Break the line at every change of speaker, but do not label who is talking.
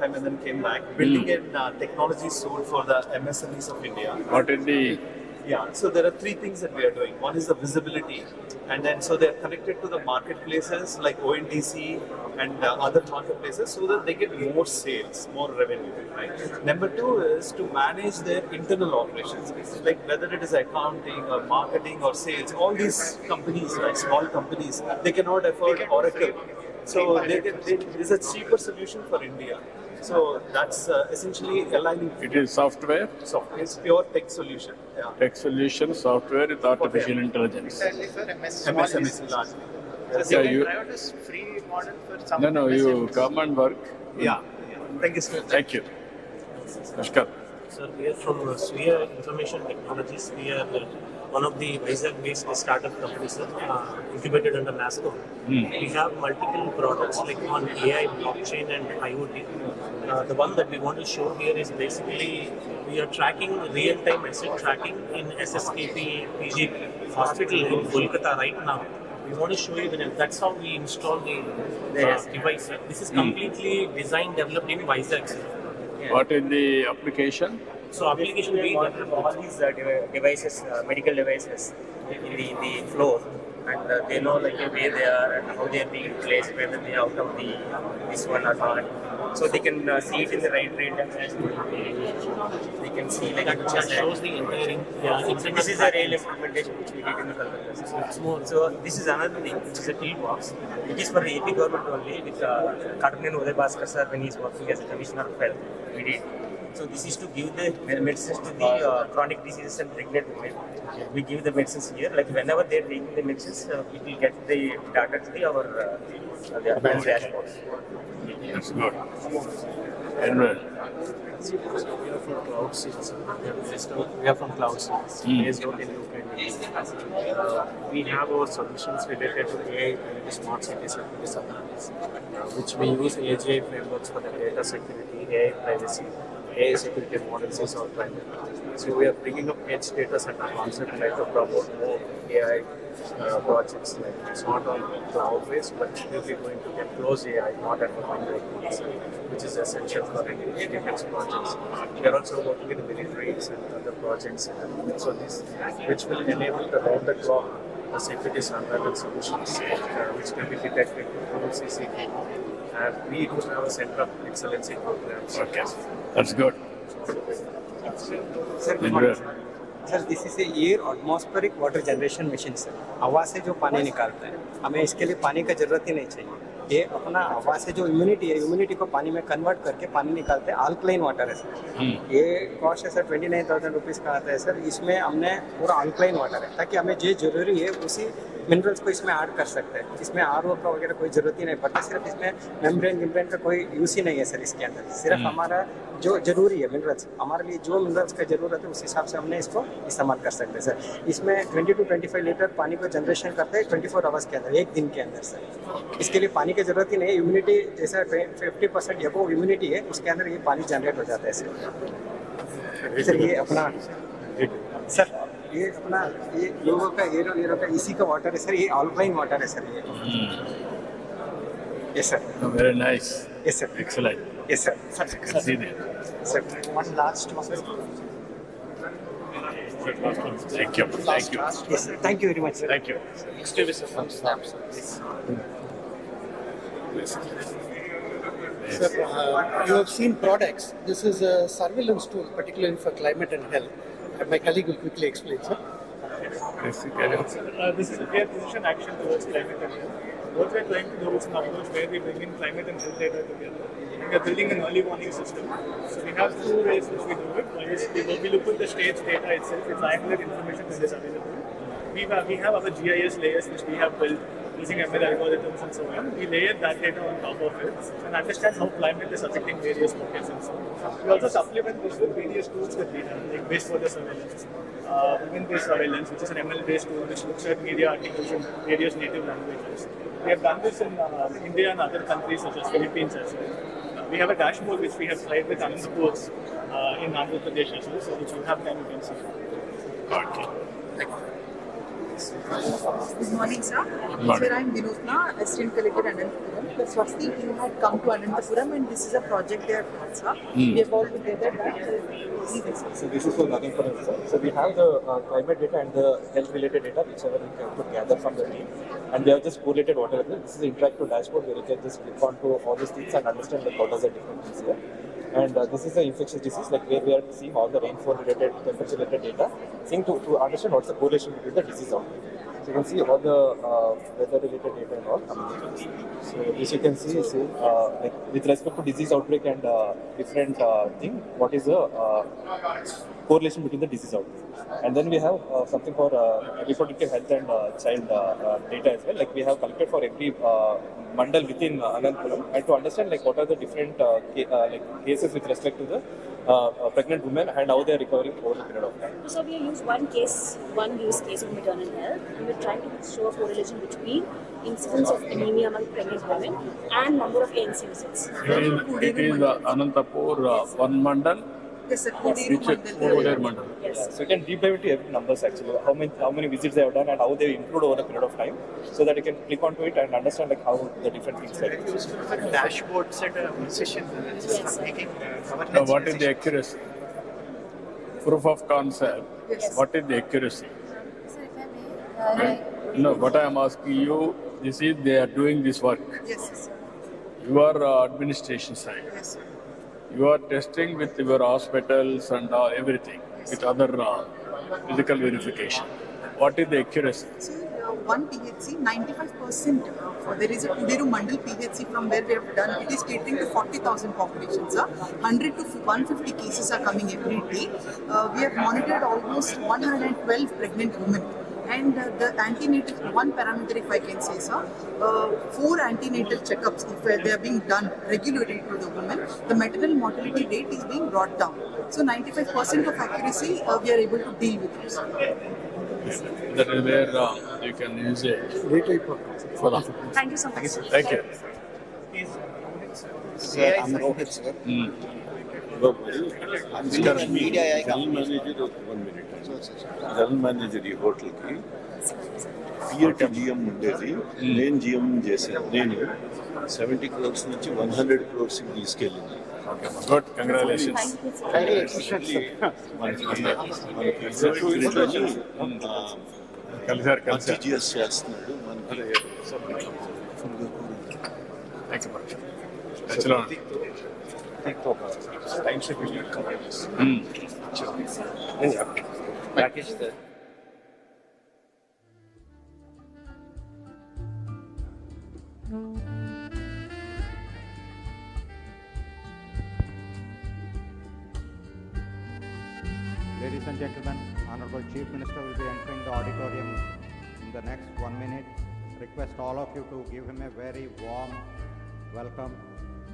time and then came back, building in technology sold for the MSMEs of India.
What is the
Yeah, so there are three things that we are doing. One is the visibility, and then so they're connected to the marketplaces like ONDC and other marketplaces so that they get more sales, more revenue, right? Number two is to manage their internal operations, like whether it is accounting or marketing or sales. All these companies, like small companies, they cannot afford Oracle. So there's a cheaper solution for India. So that's essentially aligning.
it is software,
Software is pure tech solution. Yeah.
tech solution, software with artificial intelligence.
Exactly for
MSMEs largely.
Yeah, you,
Private free model for some.
no, you come and work.
Yeah. Thank you, sir.
Thank you. Namaskar.
Sir, we are from Swia Information Technologies. We are one of the Vizag-based startup companies, sir, incubated under NASCO. We have multiple products like on AI, blockchain, and IoT. The one that we want to show here is basically we are tracking real-time asset tracking in SSKP PG hospital in Kolkata right now. We want to show you that that's how we install the device. Sir. This is completely designed, developed in Vizag. Sir.
What is the application?
So application we developed.
all these devices, medical devices, in the floor, and they know like where they are and how they are being placed, whether they are out of this one or not. So they can see it in the right rate and they can see like
That shows the entire.
So this is a real implementation which we did in the Kolkata.
It's more.
So this is another thing, which is a toolbox. It is for the AP government only with Kadamnedu Uday Bhaskar sir when he is working as a commissioner of health. We did. So this is to give the medicines to the chronic diseases and pregnant women. We give the medicines here. Like whenever they are taking the medicines, it will get the data to our dashboard.
That's good. And well,
We are from Cloud Seeds. We are from Cloud Seeds. Based out in UK. We have our solutions related to AI and smart cities and business analysis, which we use AGI frameworks for the data security, AI privacy, AI security models is our primary. So we are bringing up edge data center concept like to promote more AI projects. Like it's not on cloud based, but we'll be going to get close AI, not at the binary tools, which is essential for any defense projects. We are also working with the militaries and other projects. So this, which will enable the round the clock security surveillance solutions, which can be detected through CCTV. And we do have a center of excellence in programs.
okay, that's good.
Sir
And well,
sir this is air atmospheric water generation machine sir हवा से जो पानी निकालता है हमें इसके लिए पानी का जरूरत ही नहीं चाहिए ये अपना हवा से जो ह्यूमिडिटी है ह्यूमिडिटी को पानी में कन्वर्ट करके पानी निकालते हैं अल्कलाइन वाटर है सर ये कॉस्ट है सर 29,000 रुपीज़ का आता है सर इसमें हमने पूरा अल्कलाइन वाटर है ताकि हमें जो जरूरी है उसी मिनरल्स को इसमें ऐड कर सकते हैं इसमें आरओ का वगैरह कोई ज़रूरत ही नहीं पड़ता सिर्फ इसमें मेम्ब्रेन का कोई यूज़ ही नहीं है सर इसके अंदर सिर्फ हमारा जो जरूरी है मिनरल्स हमारे लिए जो मिनरल्स का ज़रूरत है उस हिसाब से हमने इसको इस्तेमाल कर सकते हैं सर इसमें 20 to 25 लीटर पानी को जनरेशन करते हैं 24 आवर्स के अंदर एक दिन के अंदर सर इसके लिए पानी की ज़रूरत ही नहीं है ह्यूमिडिटी जैसा 50% एबोव ह्यूमिडिटी है उसके अंदर ये पानी जनरेट हो जाता है सर ये अपना सर ये अपना ये लोगों का एरो का इसी का वाटर है सर ये अल्कलाइन वाटर है सर ये yes sir
very nice.
Yes sir
Excellent.
Yes sir
I can see that.
Sir one last
Thank you. Thank you.
Yes sir thank you very much sir
Thank you.
Sir, you have seen products. This is a surveillance tool, particularly for climate and health. My colleague will quickly explain, sir.
Yes, you can.
This is a clear position action towards climate and health. What we are trying to do is an approach where we bring in climate and health data together. We are building an early warning system. So we have two ways which we do it. One is we look at the state's data itself, its triangular information that is available. We have our GIS layers which we have built using ML algorithms and so on. We layer that data on top of it and understand how climate is affecting various pockets and so on. We also supplement this with various tools that we have, like base weather surveillance, women-based surveillance, which is an ML-based tool which looks at media articles in various native languages. We have done this in India and other countries such as Philippines as well. We have a dashboard which we have tried with Anandpur in Andhra Pradesh as well, so if you have time you can see.
Okay.
Good morning, sir.
morning.
Sir, I'm Vinodna, Assistant Collector Anantapuram. The Swasti team had come to Anantapuram and this is a project they have done, sir. We have all together done.
So this is for Anantapuram, sir. So we have the climate data and the health-related data, whichever we could gather from the team, and we have just correlated whatever. This is an interactive dashboard where you can just click onto all these things and understand like what are the different things here. And this is the infectious disease, like where we are seeing all the rainfall-related, temperature-related data, seeing to understand what's the correlation between the disease outbreak. So you can see all the weather-related data and all coming in. So this you can see, like with respect to disease outbreak and different thing, what is the correlation between the disease outbreak. And then we have something for reproductive health and child data as well. Like we have collected for every mandal within Anantapuram, and to understand like what are the different like cases with respect to the pregnant women and how they are recovering over a period of time.
So we use one use case of maternal health, and we're trying to show a correlation between incidence of anemia among pregnant women and number of ANC visits.
It is Anantapur one mandal,
Yes, sir.
which
Mandal.
mandal.
Yes.
So you can deep dive into every numbers actually, how many visits they have done and how they improved over a period of time, so that you can click onto it and understand like how the different things are.
Dashboard set a session
Yes.
making
Now, what is the accuracy? Proof of concept.
Yes.
What is the accuracy?
Sir, if I may,
No, what I am asking you, this is they are doing this work.
Yes, sir.
You are administration side.
Yes, sir.
You are testing with your hospitals and everything, with other physical verification. What is the accuracy?
So, one PHC, 95%, there is a Kudiru Mandal PHC from where we have done, it is catering to 40,000 populations. 100 to 150 cases are coming every day. We have monitored almost 112 pregnant women. And the antenatal, one parameter if I can say, sir, 4 antenatal checkups, if they are being done regularly to the women, the maternal mortality rate is being brought down. So 95% of accuracy, we are able to deal with it.
That is where you can use it for the.
Thank you so much.
Thank you.
Sir, I'm Rohit, sir.
General manager 1 minute. General manager ఈ hotel కి పిఎట్ GM ఉండేది. నేను GM చేశాను. నేను 70 crores నుంచి 100 crores కి తీసుకెళ్ళింది.
Good, congratulations. కలిసారు కలిసారు.
జిఎస్ చేస్తున్నాడు మనకి.
Thank you, Parag. Excellent.
Time should be covered.
Rakesh, sir.
Ladies and gentlemen, Honorable Chief Minister will be entering the auditorium in the next 1 minute. Request all of you to give him a very warm welcome.